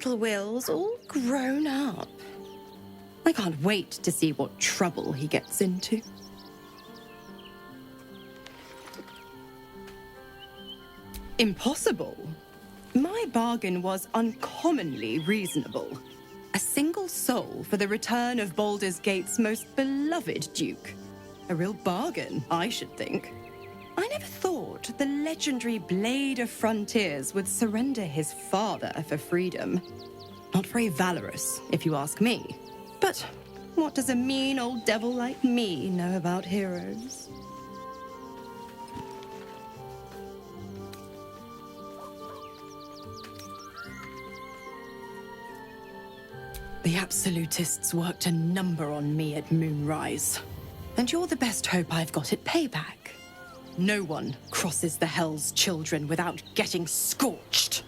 little Will's all grown up. I can't wait to see what trouble he gets into. Impossible. My bargain was uncommonly reasonable. A single soul for the return of Baldur's Gate's most beloved duke. A real bargain, I should think. I never thought the legendary Blade of Frontiers would surrender his father for freedom. Not very valorous, if you ask me. But what does a mean old devil like me know about heroes? The Absolutists worked a number on me at Moonrise. And you're the best hope I've got at payback. No one crosses the Hell's Children without getting scorched.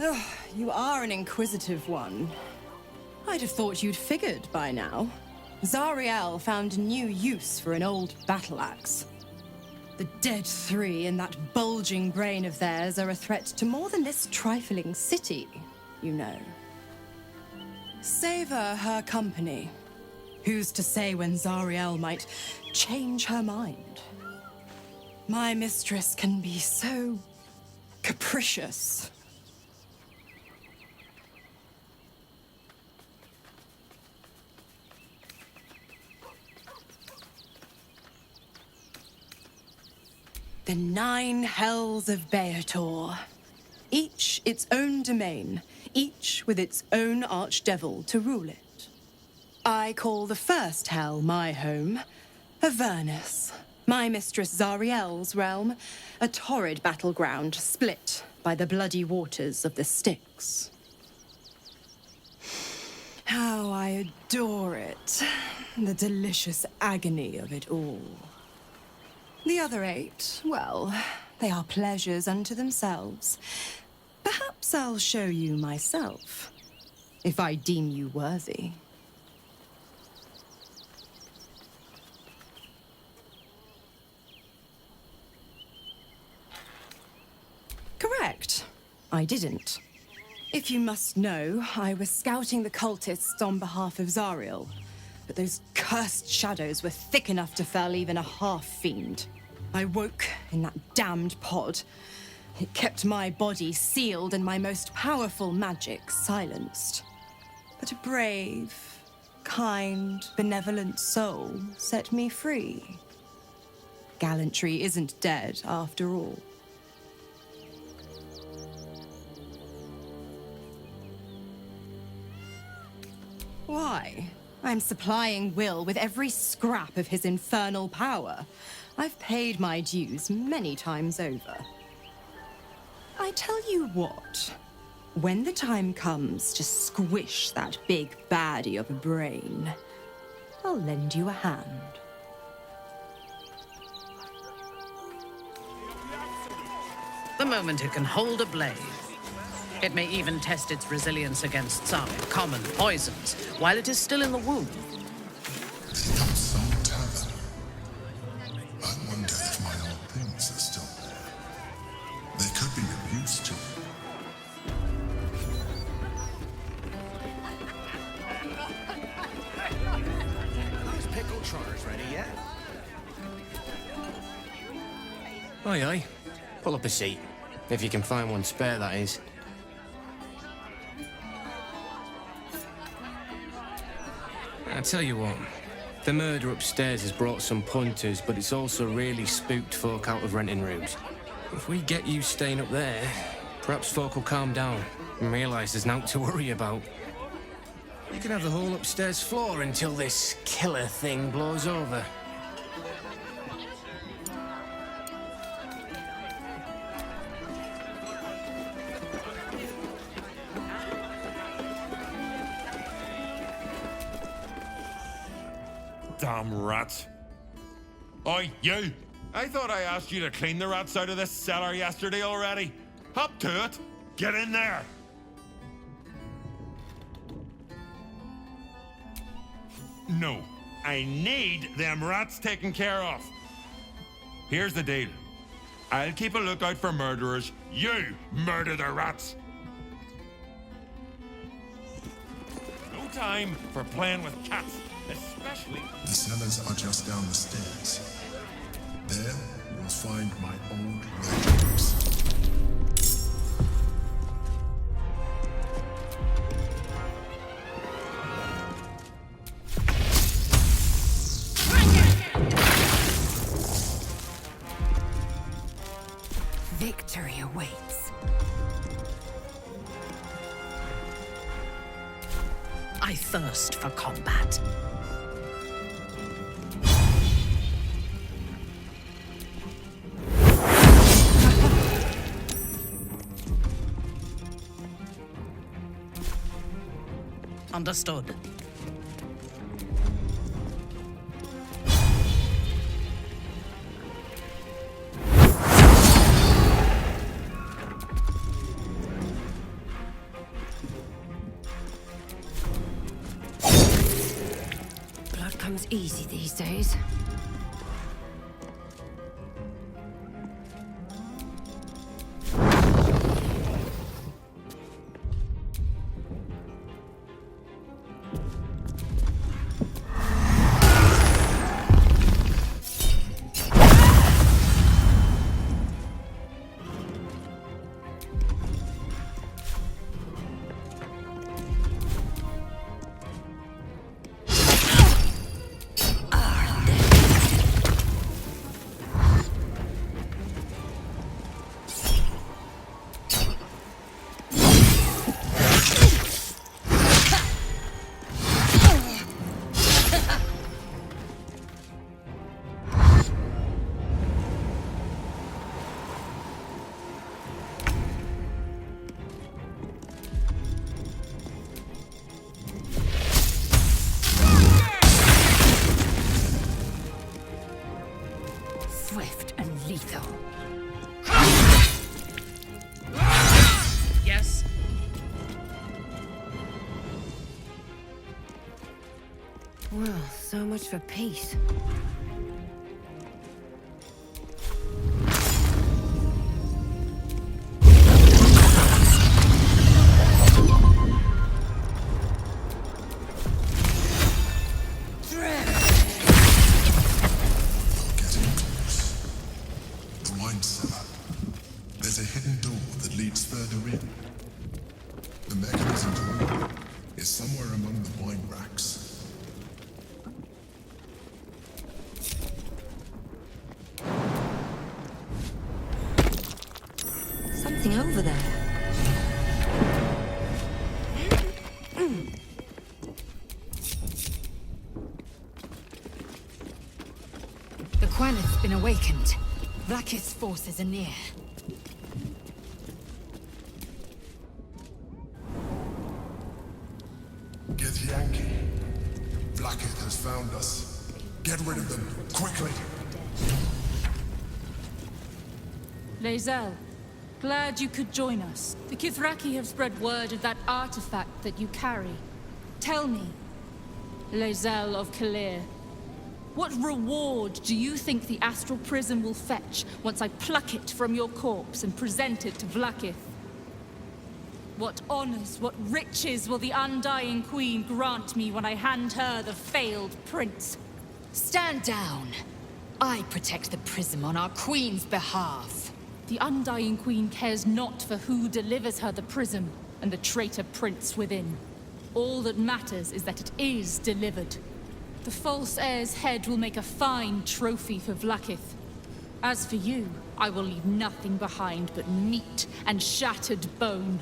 Ugh, you are an inquisitive one. I'd have thought you'd figured by now. Zariel found new use for an old battle axe. The dead three in that bulging brain of theirs are a threat to more than this trifling city, you know. Savor her company. Who's to say when Zariel might change her mind? My mistress can be so capricious. The 9 hells of Beator. Each its own domain, each with its own archdevil to rule it. I call the first hell my home, Avernus, my mistress Zariel's realm, a torrid battleground split by the bloody waters of the Styx. How I adore it, the delicious agony of it all. The other 8, well, they are pleasures unto themselves. Perhaps I'll show you myself, if I deem you worthy. Correct. I didn't. If you must know, I was scouting the cultists on behalf of Zariel. But those cursed shadows were thick enough to fell even a half-fiend. I woke in that damned pod. It kept my body sealed and my most powerful magic silenced. But a brave, kind, benevolent soul set me free. Gallantry isn't dead after all. Why? I'm supplying Will with every scrap of his infernal power. I've paid my dues many times over. I tell you what, when the time comes to squish that big baddie of a brain, I'll lend you a hand. The moment it can hold a blade. It may even test its resilience against some common poisons while it is still in the womb. Some tavern. I wonder if my old things are still there. They could be of use to me. Those pickled trotters ready yet? Aye, aye. Pull up a seat. If you can find one spare, that is. I tell you what, the murder upstairs has brought some punters, but it's also really spooked folk out of renting rooms. If we get you staying up there, perhaps folk will calm down and realise there's naught to worry about. You can have the whole upstairs floor until this killer thing blows over. Damn rats. Oi, you! I thought I asked you to clean the rats out of this cellar yesterday already. Up to it! Get in there! No, I need them rats taken care of. Here's the deal. I'll keep a lookout for murderers. You murder the rats! No time for playing with cats, especially... The cellars are just down the stairs. There, you'll find my old red books. Victory awaits. I thirst for combat. Understood. Blood comes easy these days. Swift and lethal. Yes? Well, so much for peace. Getting close. The wine cellar. There's a hidden door that leads further in. The mechanism to open it is somewhere among the wine racks. Something over there. The Quaneth's been awakened. Vlaakith's forces are near. Get Yankee. Vlaakith has found us. Get rid of them, quickly! Lae'zel, glad you could join us. The Kithraki have spread word of that artifact that you carry. Tell me, Lae'zel of Kalir, what reward do you think the Astral Prism will fetch once I pluck it from your corpse and present it to Vlaakith? What honors, what riches will the Undying Queen grant me when I hand her the failed prince? Stand down. I protect the prism on our queen's behalf. The Undying Queen cares not for who delivers her the prism and the traitor prince within. All that matters is that it is delivered. The false heir's head will make a fine trophy for Vlaakith. As for you, I will leave nothing behind but meat and shattered bone.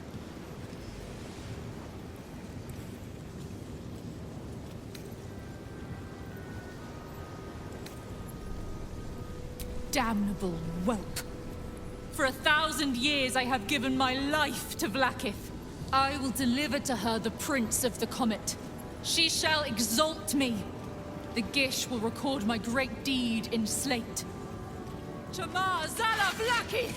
Damnable whelp. For 1,000 years I have given my life to Vlaakith. I will deliver to her the Prince of the Comet. She shall exalt me. The Gish will record my great deed in slate. Chamar Zala Vlaakith!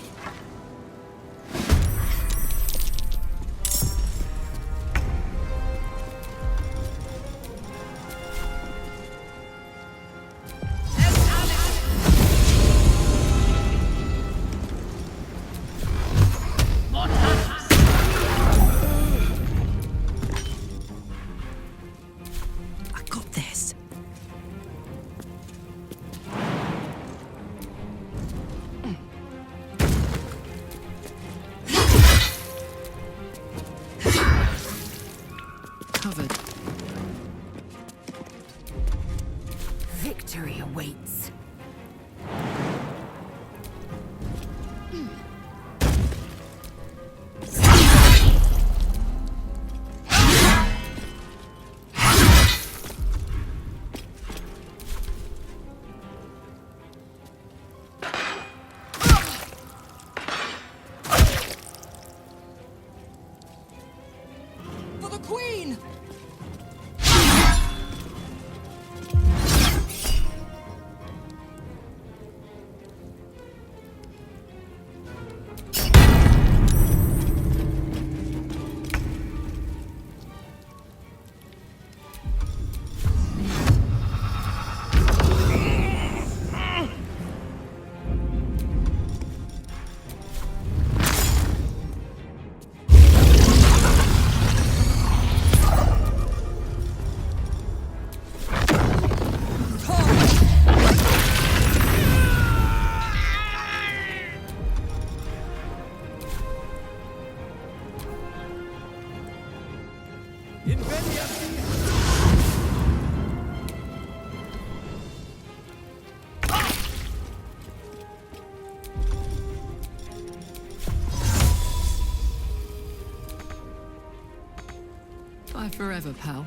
Bye forever, pal.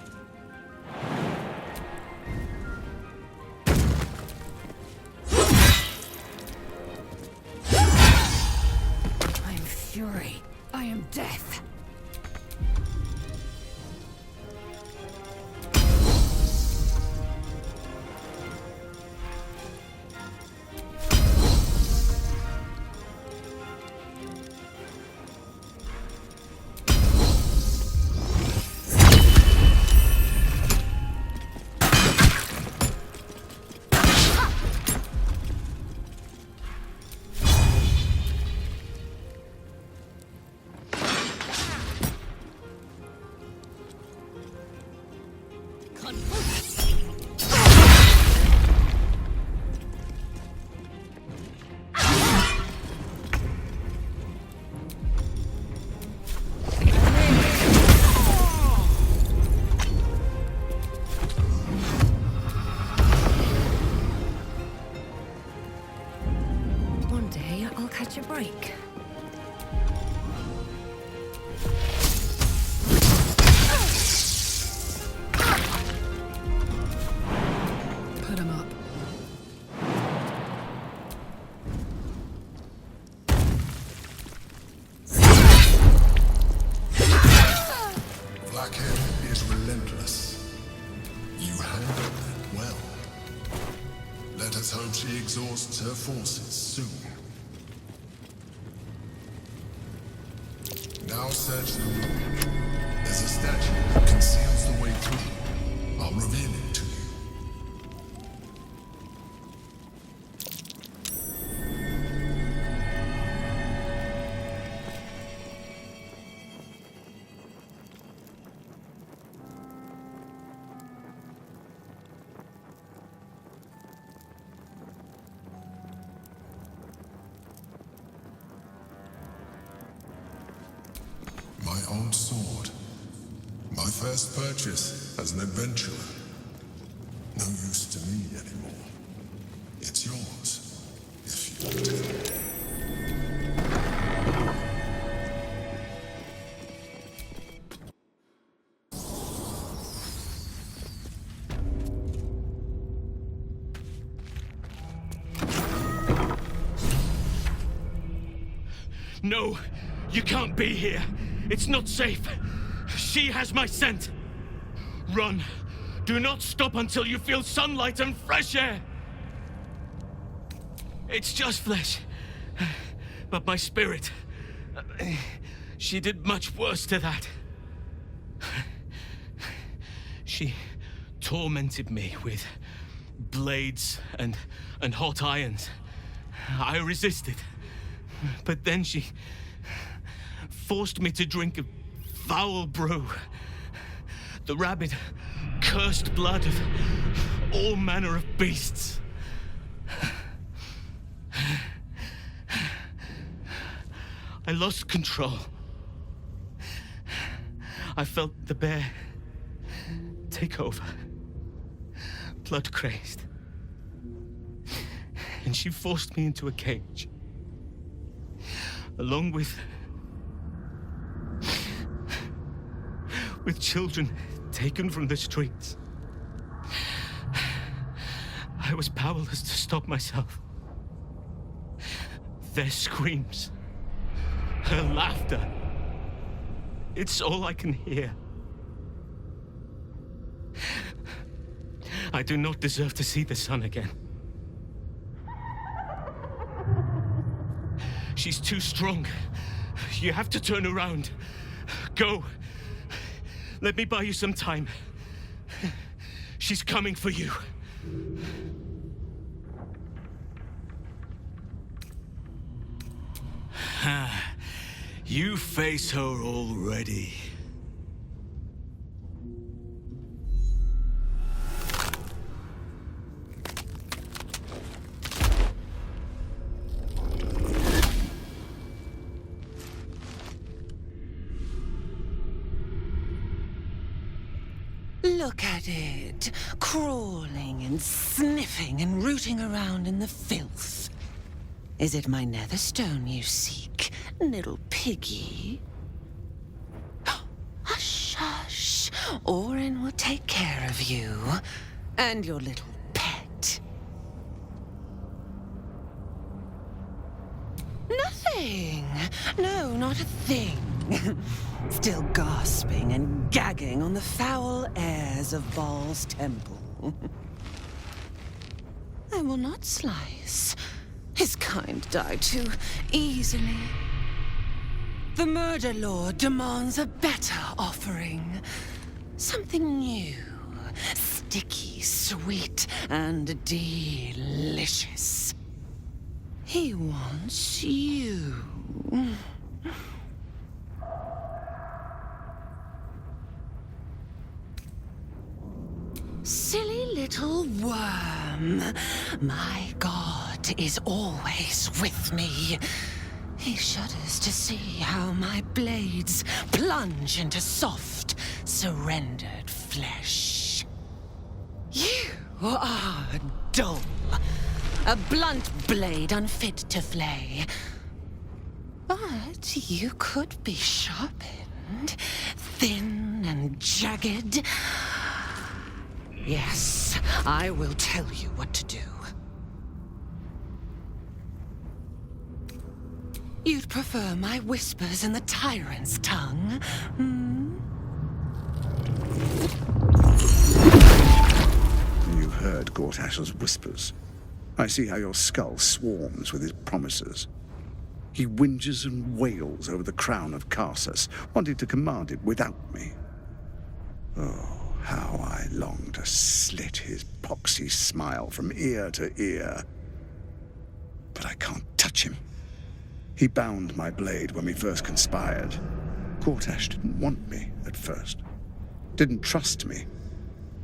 I am fury. I am death. One day I'll catch a break. Put him up. Blackhair is relentless. You handled that well. Let us hope she exhausts her forces soon. Now search the room. There's a statue that conceals the way through. I'll reveal it to you. My old sword. My first purchase as an adventurer. No use to me anymore. It's yours, if you want it. No, you can't be here. It's not safe. She has my scent. Run. Do not stop until you feel sunlight and fresh air. It's just flesh. But my spirit... She did much worse to that. She tormented me with blades and hot irons. I resisted. But then she forced me to drink a foul brew. The rabid, cursed blood of all manner of beasts. I lost control. I felt the bear take over, blood crazed. And she forced me into a cage, along with children taken from the streets. I was powerless to stop myself. Their screams, her laughter, it's all I can hear. I do not deserve to see the sun again. She's too strong. You have to turn around. Go. Let me buy you some time. She's coming for you. You face her already. Look at it, crawling and sniffing and rooting around in the filth. Is it my netherstone you seek, little piggy? Hush, hush. Orin will take care of you and your little pet. Nothing. No, not a thing. Still gasping and gagging on the foul airs of Baal's temple. I will not slice. His kind die too easily. The Murder Lord demands a better offering. Something new, sticky, sweet, and delicious. He wants you. Silly little worm. My God is always with me. He shudders to see how my blades plunge into soft, surrendered flesh. You are dull. A blunt blade unfit to flay. But you could be sharpened, thin and jagged. Yes, I will tell you what to do. You'd prefer my whispers in the tyrant's tongue, hmm? You heard Gortash's whispers. I see how your skull swarms with his promises. He whinges and wails over the crown of Karsus, wanting to command it without me. Oh, how I long to slit his poxy smile from ear to ear. But I can't touch him. He bound my blade when we first conspired. Gortash didn't want me at first. Didn't trust me.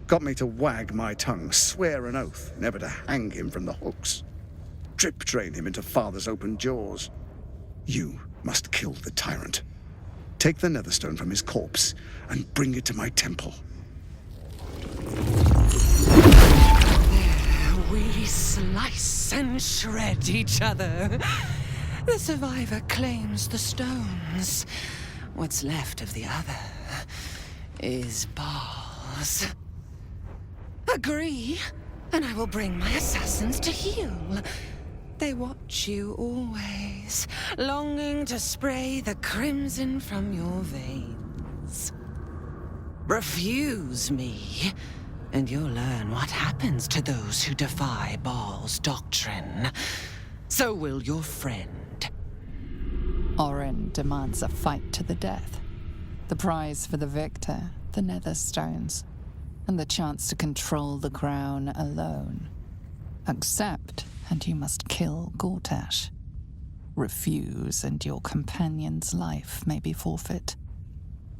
Got me to wag my tongue, swear an oath, never to hang him from the hooks. Drip drain him into father's open jaws. You must kill the tyrant. Take the netherstone from his corpse and bring it to my temple. There we slice and shred each other. The survivor claims the stones. What's left of the other is Baal's. Agree, and I will bring my assassins to heal. They watch you always, longing to spray the crimson from your veins. Refuse me, and you'll learn what happens to those who defy Baal's doctrine. So will your friend. Orin demands a fight to the death. The prize for the victor, the Netherstones, and the chance to control the crown alone. Accept, and you must kill Gortash. Refuse, and your companion's life may be forfeit,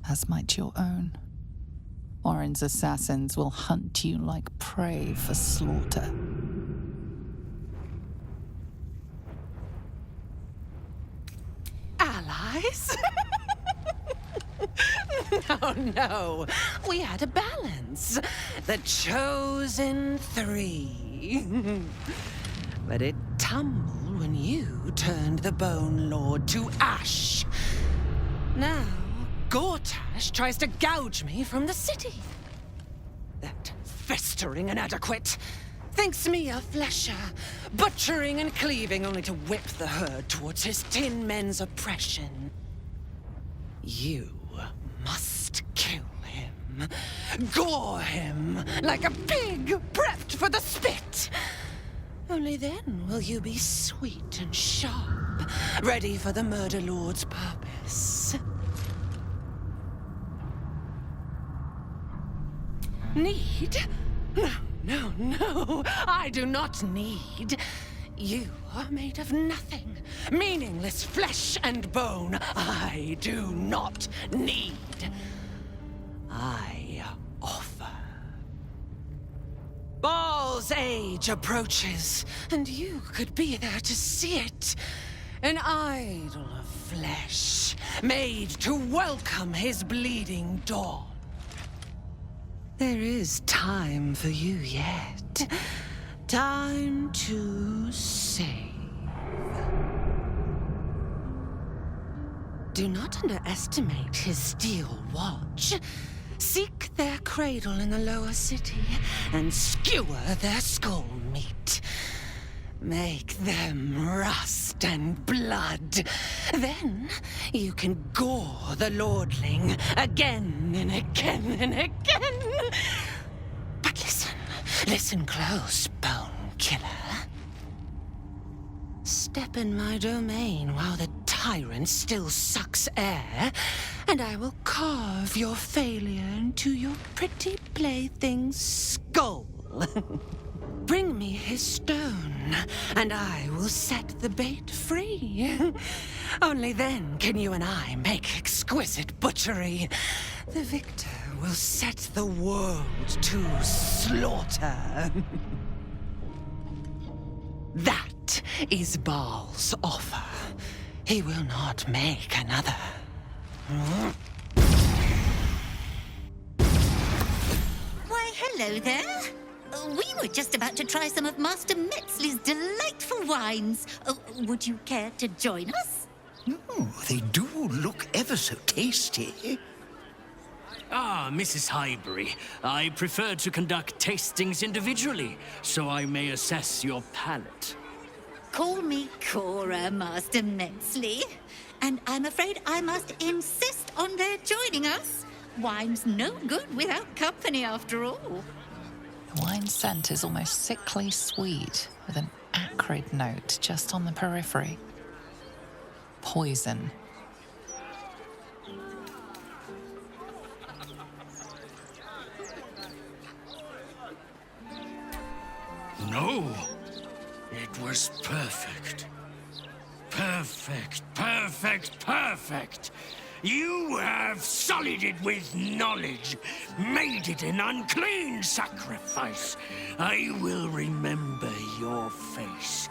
as might your own. Orin's assassins will hunt you like prey for slaughter. Allies? No. We had a balance. The chosen three. But it tumbled when you turned the Bone Lord to ash. Now, Gortash tries to gouge me from the city. That festering inadequate thinks me a flesher, butchering and cleaving only to whip the herd towards his tin men's oppression. You must kill him. Gore him like a pig prepped for the spit. Only then will you be sweet and sharp, ready for the Murder Lord's purpose. Need? No, I do not need. You are made of nothing. Meaningless flesh and bone. I do not need. I offer. Baal's age approaches, and you could be there to see it. An idol of flesh, made to welcome his bleeding dawn. There is time for you yet. Time to save. Do not underestimate his steel watch. Seek their cradle in the lower city and skewer their skull meat. Make them rust and blood. Then you can gore the lordling again and again and again. But listen close, Bone Killer. Step in my domain while the tyrant still sucks air, and I will carve your failure into your pretty plaything's skull. Bring me his stone, and I will set the bait free. Only then can you and I make exquisite butchery. The victor will set the world to slaughter. That is Baal's offer. He will not make another. Why, hello there. We were just about to try some of Master Metzley's delightful wines. Would you care to join us? Oh, they do look ever so tasty. Ah, Mrs. Highbury, I prefer to conduct tastings individually, so I may assess your palate. Call me Cora, Master Metzley. And I'm afraid I must insist on their joining us. Wine's no good without company, after all. The wine scent is almost sickly sweet, with an acrid note just on the periphery. Poison. No, it was perfect. Perfect, perfect, perfect. You have sullied it with knowledge, made it an unclean sacrifice. I will remember your face,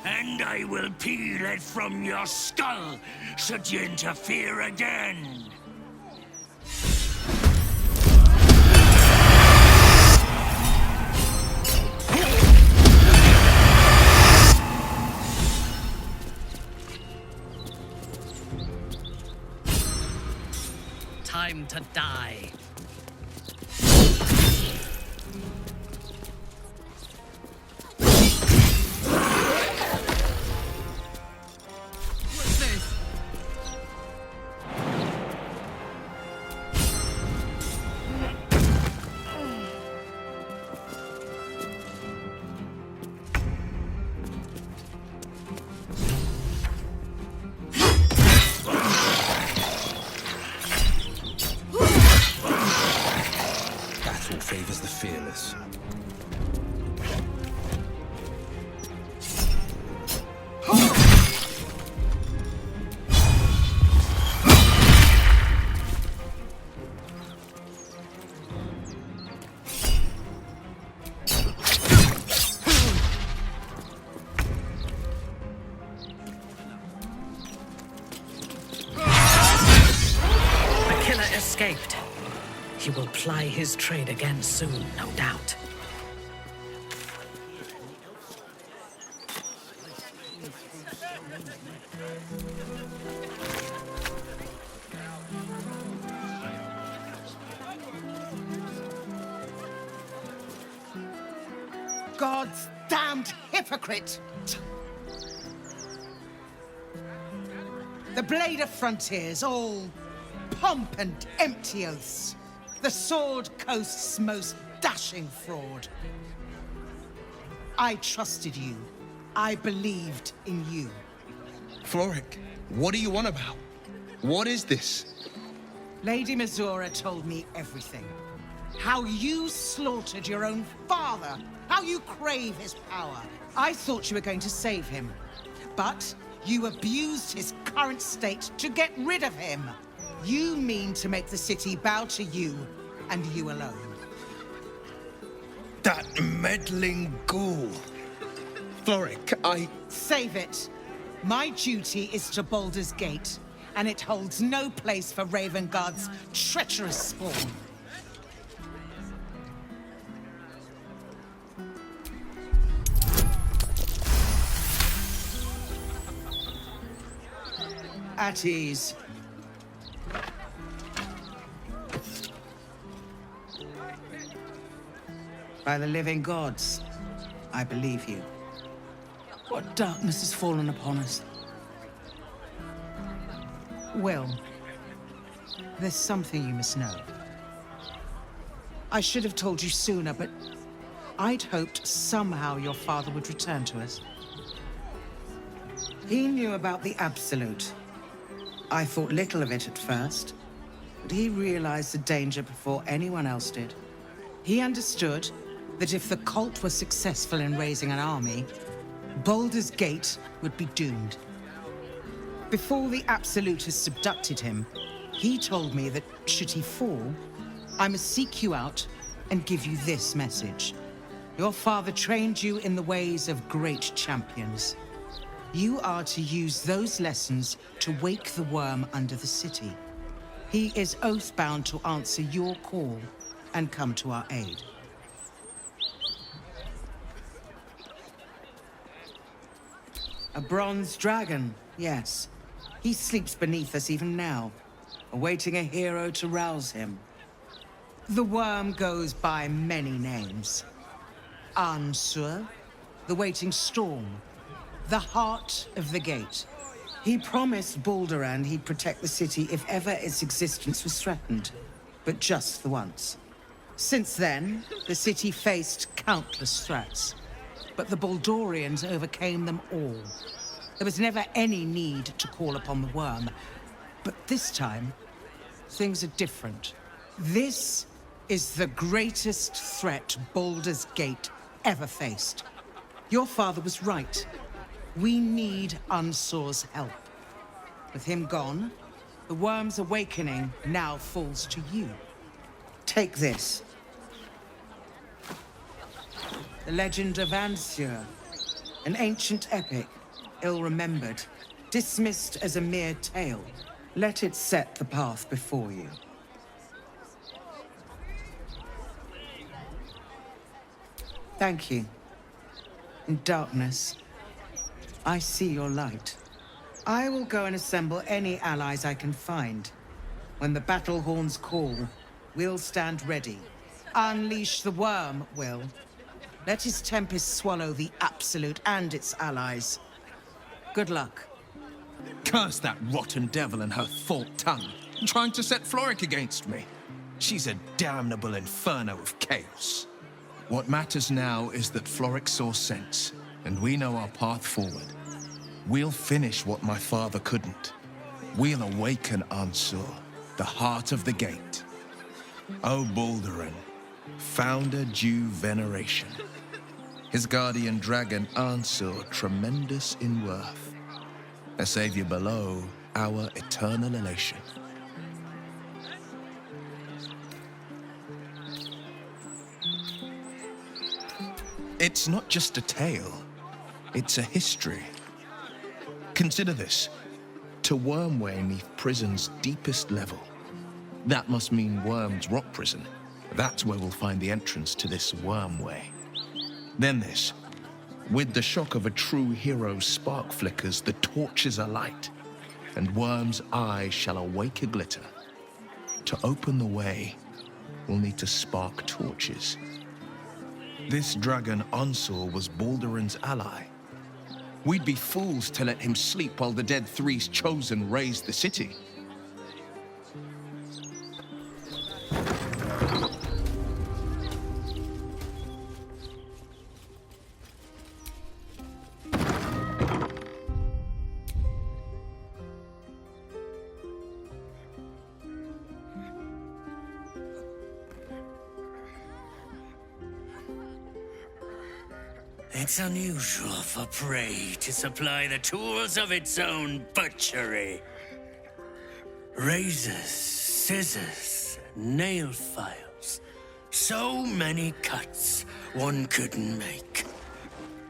and I will peel it from your skull should you interfere again. Time to die. What's this? Battle favors the fearless. The killer escaped. He will ply his trade again soon, no doubt. God's damned hypocrite! The Blade of Frontiers, all pomp and empty oaths. The Sword Coast's most dashing fraud. I trusted you. I believed in you. Floric, what are you on about? What is this? Lady Mizora told me everything. How you slaughtered your own father. How you crave his power. I thought you were going to save him. But you abused his current state to get rid of him. You mean to make the city bow to you, and you alone. That meddling ghoul. Floric, Save it. My duty is to Baldur's Gate, and it holds no place for Ravenguard's treacherous spawn. At ease. By the living gods, I believe you. What darkness has fallen upon us? Will, there's something you must know. I should have told you sooner, but I'd hoped somehow your father would return to us. He knew about the Absolute. I thought little of it at first, but he realized the danger before anyone else did. He understood that if the cult were successful in raising an army, Baldur's Gate would be doomed. Before the Absolutists abducted him, he told me that should he fall, I must seek you out and give you this message. Your father trained you in the ways of great champions. You are to use those lessons to wake the worm under the city. He is oath-bound to answer your call and come to our aid. A bronze dragon, yes. He sleeps beneath us even now, awaiting a hero to rouse him. The worm goes by many names. Ansur, the waiting storm, the heart of the gate. He promised Baldur he'd protect the city if ever its existence was threatened, but just the once. Since then, the city faced countless threats, but the Baldurians overcame them all. There was never any need to call upon the worm, but this time, things are different. This is the greatest threat Baldur's Gate ever faced. Your father was right. We need Ansur's help. With him gone, the worm's awakening now falls to you. Take this. The legend of Ansur, an ancient epic, ill-remembered, dismissed as a mere tale. Let it set the path before you. Thank you. In darkness, I see your light. I will go and assemble any allies I can find. When the battle horns call, we'll stand ready. Unleash the worm, Will. Let his tempest swallow the Absolute and its allies. Good luck. Curse that rotten devil and her forked tongue, trying to set Floric against me. She's a damnable inferno of chaos. What matters now is that Floric saw sense, and we know our path forward. We'll finish what my father couldn't. We'll awaken Ansur, the heart of the gate. O Baldurin, founder due veneration. His guardian dragon Ansur, tremendous in worth. A savior below, our eternal elation. It's not just a tale, it's a history. Consider this. To Wormway 'neath prison's deepest level. That must mean Worm's rock prison. That's where we'll find the entrance to this Wormway. Then this. With the shock of a true hero's spark flickers, the torches are light, and Worm's eyes shall awake a glitter. To open the way, we'll need to spark torches. This dragon Ansur was Baldurin's ally. We'd be fools to let him sleep while the Dead Three's chosen raised the city. It's unusual for prey to supply the tools of its own butchery. Razors, scissors, nail files. So many cuts one couldn't make.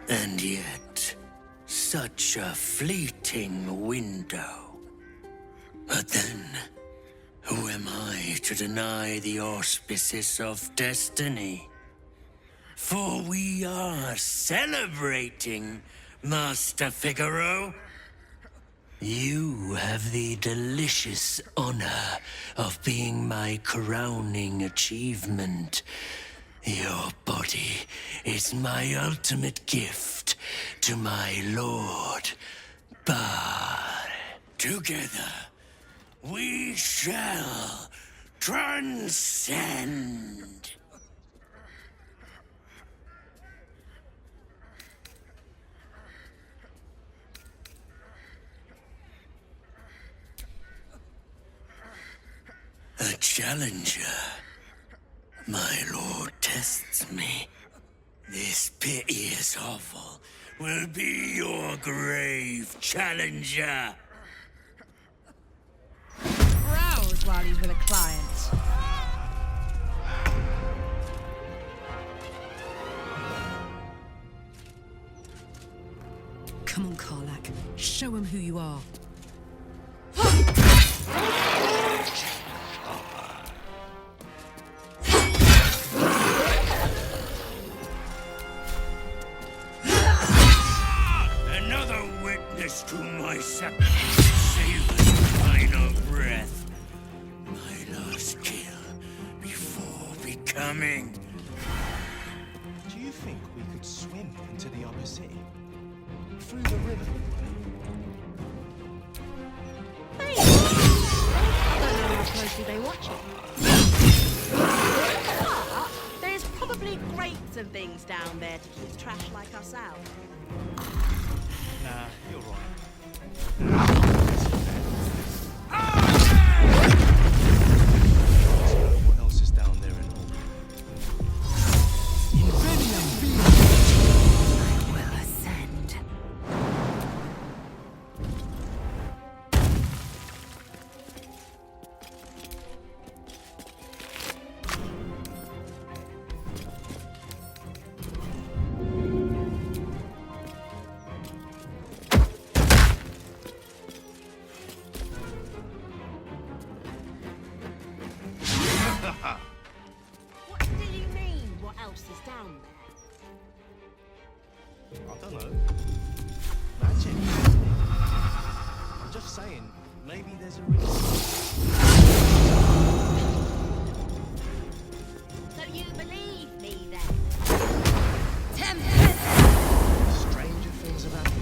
And yet, such a fleeting window. But then, who am I to deny the auspices of destiny? For we are celebrating, Master Figaro. You have the delicious honor of being my crowning achievement. Your body is my ultimate gift to my lord, Bahaal. Together, we shall transcend. A challenger. My lord tests me. This piteous hovel will be your grave, challenger. Browse while he's with a client. Come on, Karlak. Show him who you are. Another witness to my savors final breath. My last kill before becoming. Do you think we could swim into the upper city? Through the river? Hey! I don't know how closely they watch it. But there's probably grates and things down there to keep trash like us out. Nah, you're right. What else is down there and all? I will ascend. What do you mean? What else is down there? I don't know. Magic. I'm just saying, maybe there's a reason. So you believe me then? Stranger things have happened.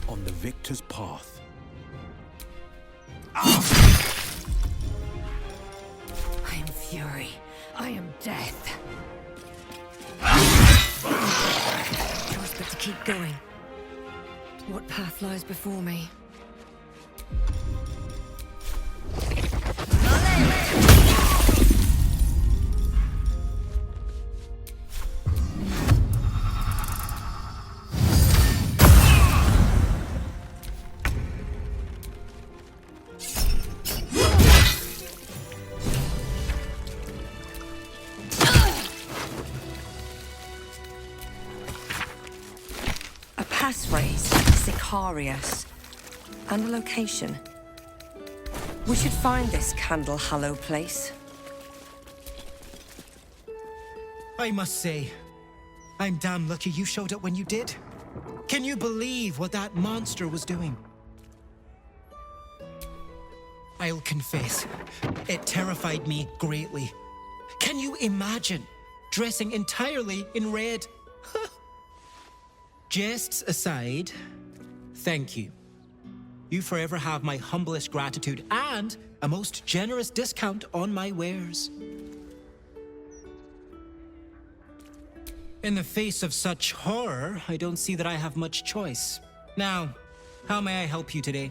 On the victor's path. I am fury. I am death. Choice but to keep going. What path lies before me? A passphrase, Sicarius, and a location. We should find this Candle Hallow place. I must say, I'm damn lucky you showed up when you did. Can you believe what that monster was doing? I'll confess, it terrified me greatly. Can you imagine dressing entirely in red? Jests aside, thank you. You forever have my humblest gratitude and a most generous discount on my wares. In the face of such horror, I don't see that I have much choice. Now, how may I help you today?